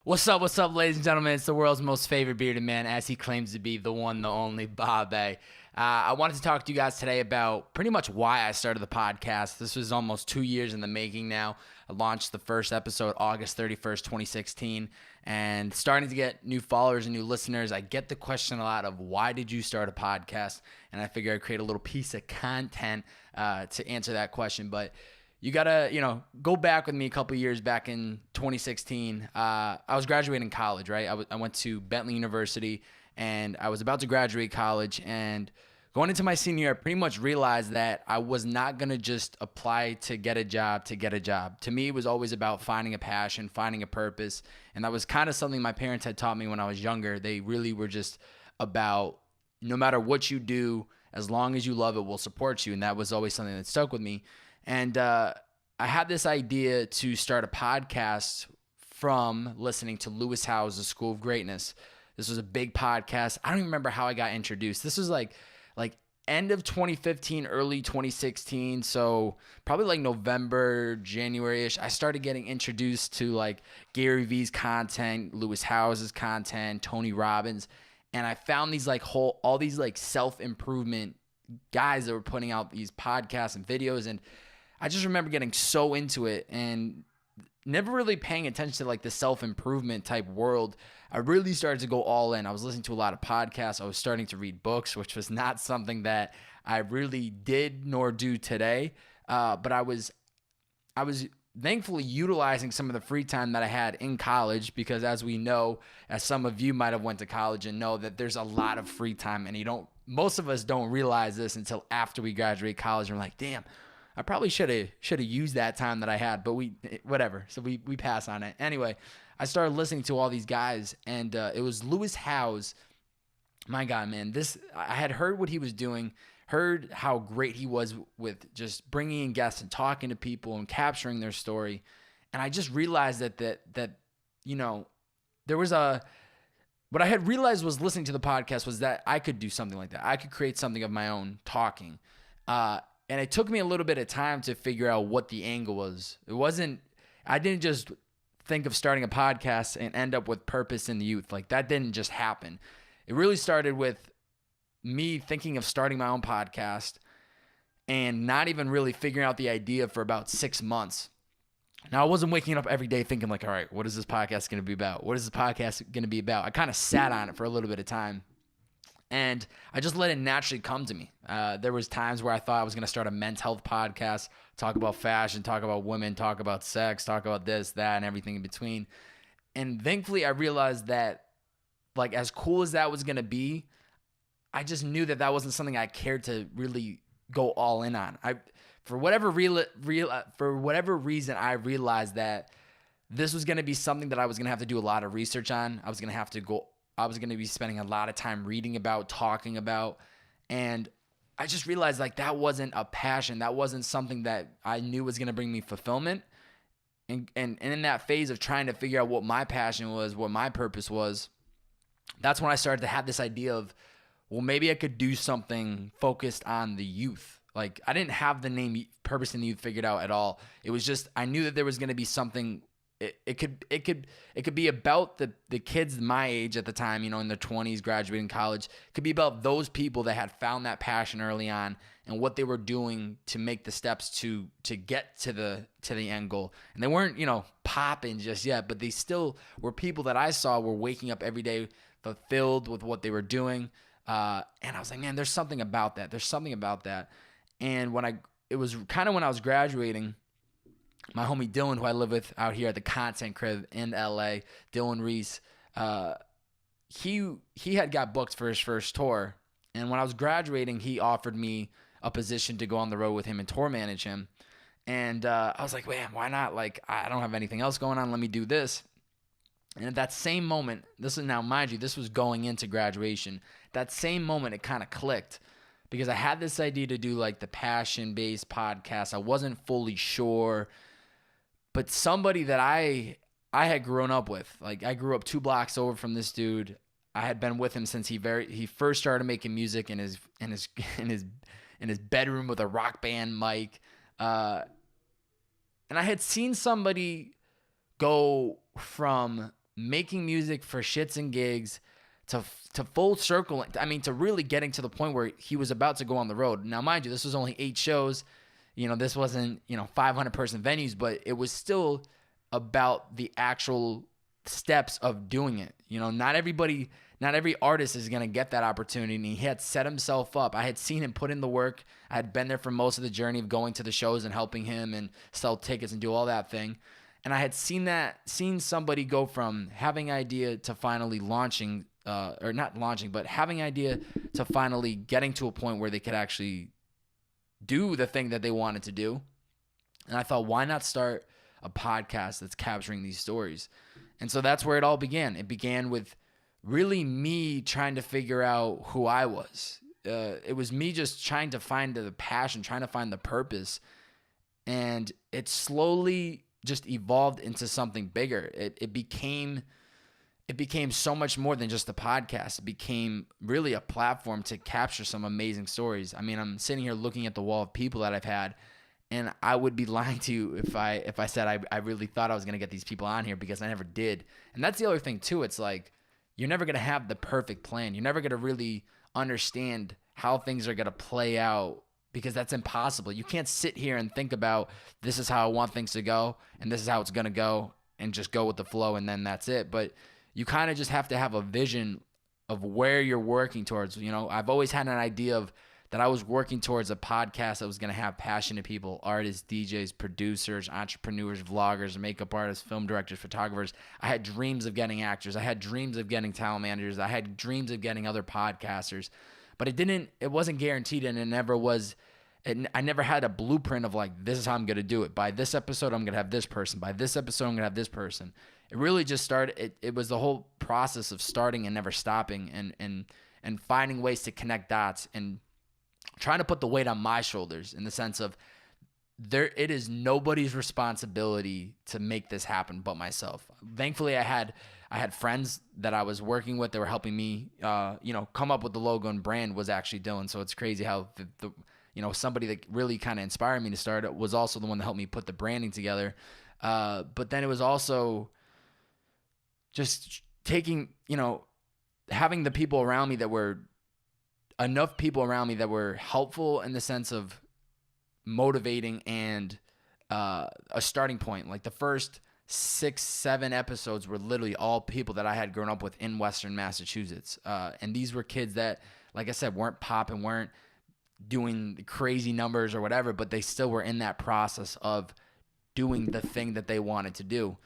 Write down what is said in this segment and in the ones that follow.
What's up, ladies and gentlemen? It's the world's most favorite bearded man, as he claims to be, the one, the only, Bobbbaaaay. I wanted to talk to you guys today about pretty much why I started the podcast. This was almost 2 years in the making now. I launched the first episode August 31st, 2016, and starting to get new followers and new listeners. I get the question a lot of, why did you start a podcast? And I figure I'd create a little piece of content to answer that question. But you gotta, go back with me a couple years back in 2016. I was graduating college, right? I went to Bentley University, and I was about to graduate college. And going into my senior year, I pretty much realized that I was not gonna just apply to get a job. To me, it was always about finding a passion, finding a purpose, and that was kind of something my parents had taught me when I was younger. They really were just about, no matter what you do, as long as you love it, we'll support you, and that was always something that stuck with me. And I had this idea to start a podcast from listening to Lewis Howes' School of Greatness. This was a big podcast. I don't even remember how I got introduced. This was like end of 2015, early 2016. So probably like November, January-ish. I started getting introduced to like Gary Vee's content, Lewis Howes' content, Tony Robbins. And I found these all these self-improvement guys that were putting out these podcasts and videos. And I just remember getting so into it and never really paying attention to the self-improvement type world. I really started to go all in. I was listening to a lot of podcasts. I was starting to read books, which was not something that I really did nor do today. But I was thankfully utilizing some of the free time that I had in college, because as we know, as some of you might have went to college and know, that there's a lot of free time, and most of us don't realize this until after we graduate college. And we're like, damn, I probably should have used that time that I had, but whatever. So we pass on it. Anyway, I started listening to all these guys, and it was Lewis Howes. My God, man, I had heard what he was doing, heard how great he was with just bringing in guests and talking to people and capturing their story. And I just realized that there was what I had realized was listening to the podcast was that I could do something like that. I could create something of my own talking. And it took me a little bit of time to figure out what the angle was. I didn't just think of starting a podcast and end up with purpose in the youth. That didn't just happen. It really started with me thinking of starting my own podcast and not even really figuring out the idea for about 6 months. Now, I wasn't waking up every day thinking all right, what is this podcast going to be about? What is this podcast going to be about? I kind of sat on it for a little bit of time. And I just let it naturally come to me. There was times where I thought I was going to start a men's health podcast, talk about fashion, talk about women, talk about sex, talk about this, that, and everything in between. And thankfully, I realized that, as cool as that was going to be, I just knew that wasn't something I cared to really go all in on. For whatever reason, I realized that this was going to be something that I was going to have to do a lot of research on. I was going to be spending a lot of time reading about, talking about, and I just realized that wasn't a passion. That wasn't something that I knew was going to bring me fulfillment. And in that phase of trying to figure out what my passion was, what my purpose was, that's when I started to have this idea of, well, maybe I could do something focused on the youth. I didn't have the name Purpose in the Youth figured out at all. It was just, I knew that there was going to be something. It could be about the kids my age at the time, in their 20s, graduating college. It could be about those people that had found that passion early on and what they were doing to make the steps to get to the end goal. And they weren't, popping just yet, but they still were people that I saw were waking up every day fulfilled with what they were doing. And I was like, man, there's something about that. There's something about that. And it was kind of when I was graduating, my homie Dylan, who I live with out here at the Content Crib in LA, Dylan Reese, he had got booked for his first tour. And when I was graduating, he offered me a position to go on the road with him and tour manage him. And I was like, man, why not? I don't have anything else going on. Let me do this. And at that same moment, this is now, mind you, this was going into graduation. That same moment, it kind of clicked. Because I had this idea to do the passion-based podcast. I wasn't fully sure. But somebody that I had grown up with, I grew up 2 blocks over from this dude. I had been with him since he first started making music in his bedroom with a rock band mic. And I had seen somebody go from making music for shits and gigs to full circle. I mean, to really getting to the point where he was about to go on the road. Now, mind you, this was only 8 shows. This wasn't, 500 person venues, but it was still about the actual steps of doing it. Not every artist is going to get that opportunity. And he had set himself up. I had seen him put in the work. I had been there for most of the journey of going to the shows and helping him and sell tickets and do all that thing. And I had seen somebody go from having idea to finally launching, or not launching, but having idea to finally getting to a point where they could actually do the thing that they wanted to do. And I thought, why not start a podcast that's capturing these stories? And so that's where it all began. It began with really me trying to figure out who I was. It was me just trying to find the passion, trying to find the purpose. And it slowly just evolved into something bigger. It became so much more than just a podcast. It became really a platform to capture some amazing stories. I mean, I'm sitting here looking at the wall of people that I've had, and I would be lying to you if I said I really thought I was going to get these people on here, because I never did. And that's the other thing too. It's like, you're never going to have the perfect plan. You're never going to really understand how things are going to play out, because that's impossible. You can't sit here and think about, this is how I want things to go and this is how it's going to go, and just go with the flow and then that's it. But you kind of just have to have a vision of where you're working towards. I've always had an idea of that I was working towards a podcast that was going to have passionate people, artists, DJs, producers, entrepreneurs, vloggers, makeup artists, film directors, photographers. I had dreams of getting actors. I had dreams of getting talent managers. I had dreams of getting other podcasters, but it wasn't guaranteed, and it never was. I never had a blueprint of like, this is how I'm going to do it. By this episode, I'm going to have this person. By this episode, I'm going to have this person. It really just started. It was the whole process of starting and never stopping, and finding ways to connect dots, and trying to put the weight on my shoulders, in the sense of it is nobody's responsibility to make this happen but myself. Thankfully, I had friends that I was working with that were helping me, come up with the logo and brand, was actually Dylan. So it's crazy how somebody that really kind of inspired me to start it was also the one that helped me put the branding together. But then it was also just taking, having the people around me that were enough people around me that were helpful in the sense of motivating and a starting point. Like the first 6-7 episodes were literally all people that I had grown up with in Western Massachusetts. And these were kids that, like I said, weren't popping, weren't doing crazy numbers or whatever, but they still were in that process of doing the thing that they wanted to do.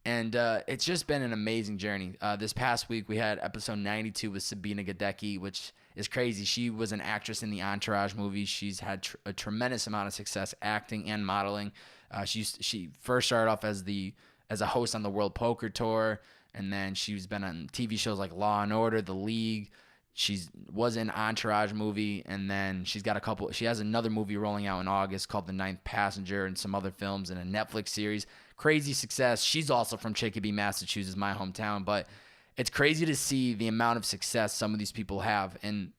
And it's just been an amazing journey. This past week, we had episode 92 with Sabina Gadecki, which is crazy. She was an actress in the Entourage movie. She's had a tremendous amount of success acting and modeling. She first started off as a host on the World Poker Tour, and then she's been on TV shows like Law and Order, The League. She was in Entourage movie, and then she has another movie rolling out in August called The Ninth Passenger, and some other films, and a Netflix series. Crazy success. She's also from Chicopee, Massachusetts, my hometown, but it's crazy to see the amount of success some of these people have. And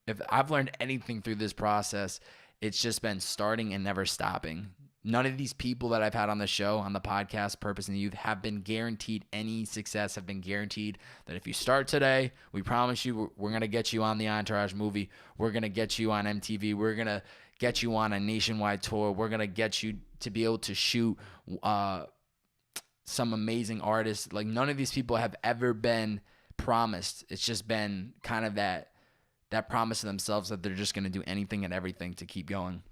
if I've learned anything through this process, it's just been starting and never stopping. None of these people that I've had on the show, on the podcast, Purpose in the Youth, have been guaranteed any success, have been guaranteed that if you start today, we promise you we're going to get you on the Entourage movie. We're going to get you on MTV. We're going to get you on a nationwide tour. We're going to get you to be able to shoot some amazing artists. Like, none of these people have ever been promised. It's just been kind of that promise to themselves that they're just going to do anything and everything to keep going.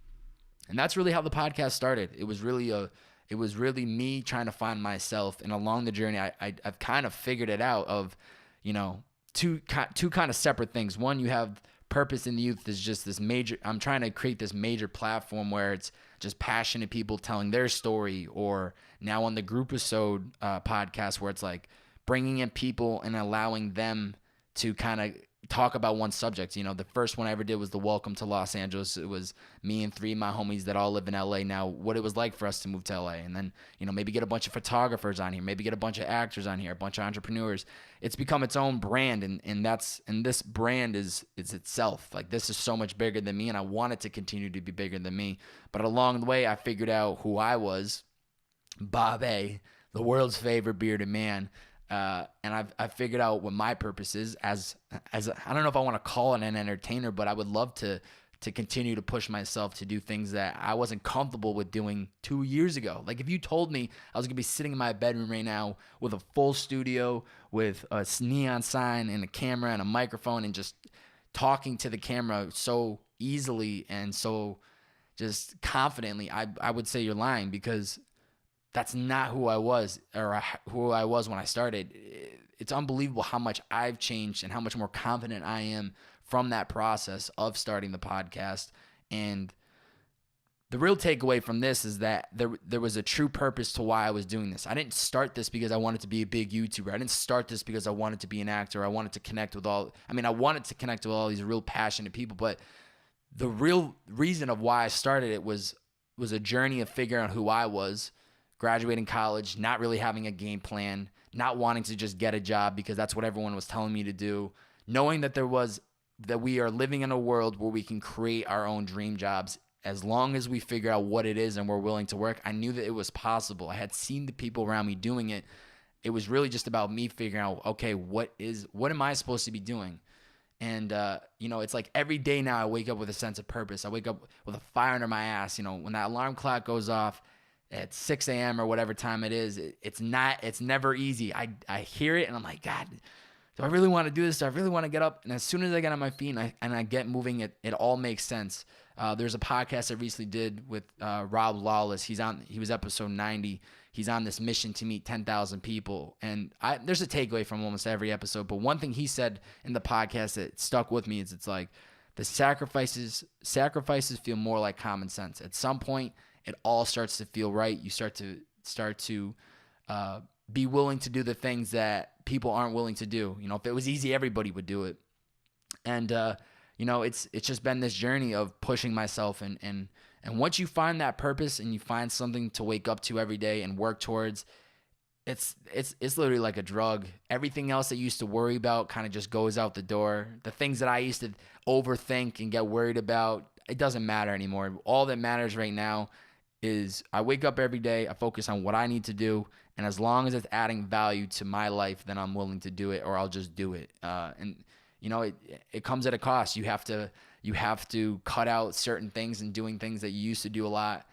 And that's really how the podcast started. It was really me trying to find myself. And along the journey, I've kind of figured it out of, two kind of separate things. One, you have Purpose in the Youth is just this major, I'm trying to create this major platform where it's just passionate people telling their story, or now on the Groupisode podcast, where it's like bringing in people and allowing them to kind of talk about one subject. The first one I ever did was the Welcome to Los Angeles. It was me and 3 of my homies that all live in LA now, what it was like for us to move to LA. And then, maybe get a bunch of photographers on here, maybe get a bunch of actors on here, a bunch of entrepreneurs. It's become its own brand. And this brand is itself. Like, this is so much bigger than me, and I want it to continue to be bigger than me. But along the way, I figured out who I was. Bobbbaaaay, the world's favorite bearded man. And I've figured out what my purpose is as I don't know if I want to call it an entertainer, but I would love to continue to push myself to do things that I wasn't comfortable with doing 2 years ago. Like if you told me I was gonna be sitting in my bedroom right now with a full studio, with a neon sign and a camera and a microphone and just talking to the camera so easily and so just confidently, I would say you're lying, because that's not who I was, or who I was when I started. It's unbelievable how much I've changed and how much more confident I am from that process of starting the podcast. And the real takeaway from this is that there was a true purpose to why I was doing this. I didn't start this because I wanted to be a big YouTuber. I didn't start this because I wanted to be an actor. I wanted to connect with I wanted to connect with all these real passionate people, but the real reason of why I started it was a journey of figuring out who I was, graduating college, not really having a game plan, not wanting to just get a job because that's what everyone was telling me to do, knowing that we are living in a world where we can create our own dream jobs as long as we figure out what it is and we're willing to work. I knew that it was possible. I had seen the people around me doing it. It was really just about me figuring out, okay, what am I supposed to be doing? And, it's like every day now I wake up with a sense of purpose. I wake up with a fire under my ass. When that alarm clock goes off at 6 a.m. or whatever time it is, it's never easy. I hear it and I'm like, God, do I really want to do this? Do I really want to get up? And as soon as I get on my feet and I get moving, it all makes sense. There's a podcast I recently did with Rob Lawless. He was episode 90. He's on this mission to meet 10,000 people. And there's a takeaway from almost every episode. But one thing he said in the podcast that stuck with me is it's like the sacrifices feel more like common sense. At some point, it all starts to feel right. You start to be willing to do the things that people aren't willing to do. If it was easy, everybody would do it. And it's just been this journey of pushing myself, and once you find that purpose and you find something to wake up to every day and work towards, it's literally like a drug. Everything else that you used to worry about kind of just goes out the door. The things that I used to overthink and get worried about, it doesn't matter anymore. All that matters right now is I wake up every day, I focus on what I need to do, and as long as it's adding value to my life, then I'm willing to do it, or I'll just do it. It comes at a cost. You have to cut out certain things and doing things that you used to do a lot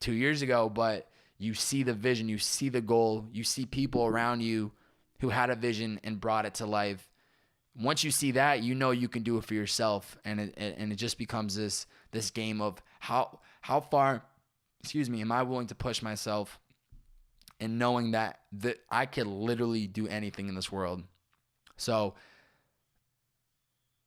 2 years ago, but you see the vision, you see the goal, you see people around you who had a vision and brought it to life. Once you see that, you can do it for yourself, and it just becomes this game of how far, am I willing to push myself, and knowing that I could literally do anything in this world. So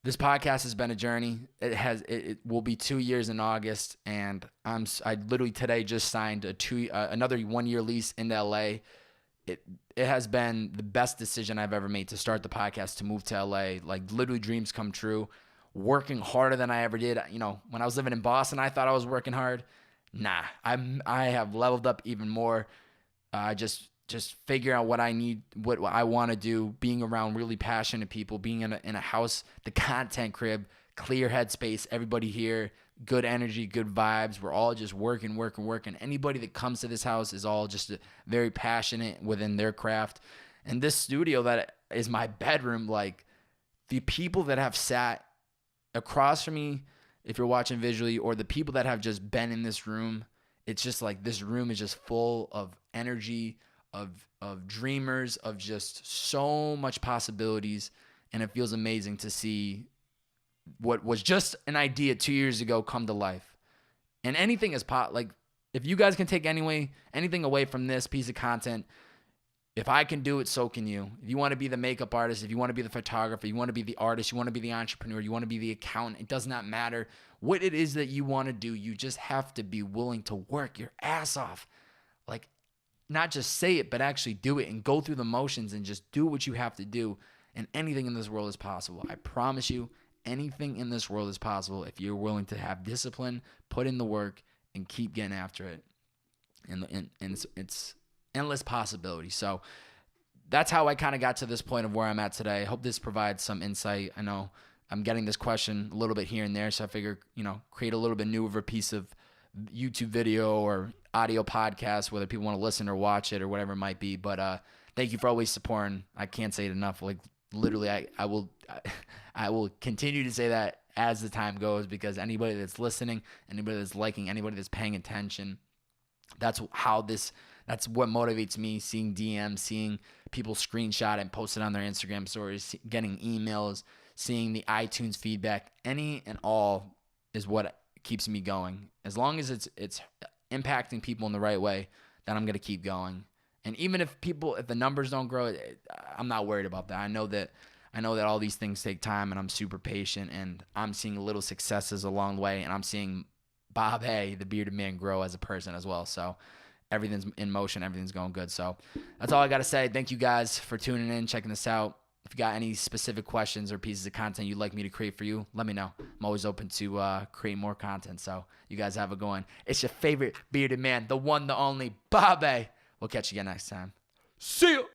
this podcast has been a journey. It will be 2 years in August, and I literally today just signed another 1 year lease in LA. It has been the best decision I've ever made to start the podcast, to move to LA. Like literally dreams come true. Working harder than I ever did. When I was living in Boston, I thought I was working hard. Nah, I have leveled up even more. Just figure out what I need, what I want to do, being around really passionate people, being in a house, the content crib, clear headspace, everybody here, good energy, good vibes. We're all just working. Anybody that comes to this house is all just very passionate within their craft. And this studio that is my bedroom, like the people that have sat across from me, if you're watching visually, or the people that have just been in this room, it's just like this room is just full of energy, of dreamers, of just so much possibilities. And it feels amazing to see what was just an idea 2 years ago come to life. And anything is like, if you guys can take anything away from this piece of content, if I can do it, so can you. If you want to be the makeup artist, if you want to be the photographer, you want to be the artist, you want to be the entrepreneur, you want to be the accountant, it does not matter what it is that you want to do. You just have to be willing to work your ass off. Like, not just say it, but actually do it and go through the motions and just do what you have to do. And anything in this world is possible. I promise you, anything in this world is possible if you're willing to have discipline, put in the work, and keep getting after it. And it's endless possibilities. So that's how I kind of got to this point of where I'm at today. I hope this provides some insight. I know I'm getting this question a little bit here and there, so I figure, create a little bit new of a piece of YouTube video or audio podcast, whether people want to listen or watch it or whatever it might be. But thank you for always supporting. I can't say it enough. Like literally, I will continue to say that as the time goes, because anybody that's listening, anybody that's liking, anybody that's paying attention, that's what motivates me. Seeing DMs, seeing people screenshot and post it on their Instagram stories, getting emails, seeing the iTunes feedback, any and all is what keeps me going. As long as it's impacting people in the right way, then I'm gonna keep going. And even if the numbers don't grow, I'm not worried about that. I know that all these things take time, and I'm super patient, and I'm seeing little successes along the way, and I'm seeing Bobbbaaaay, the bearded man, grow as a person as well. So everything's in motion, everything's going good. So that's all I got to say. Thank you guys for tuning in, checking this out. If you got any specific questions or pieces of content you'd like me to create for you, let me know. I'm always open to create more content. So you guys have a good one. It's your favorite bearded man, the one, the only, Bobbbaaaay. We'll catch you again next time. See you.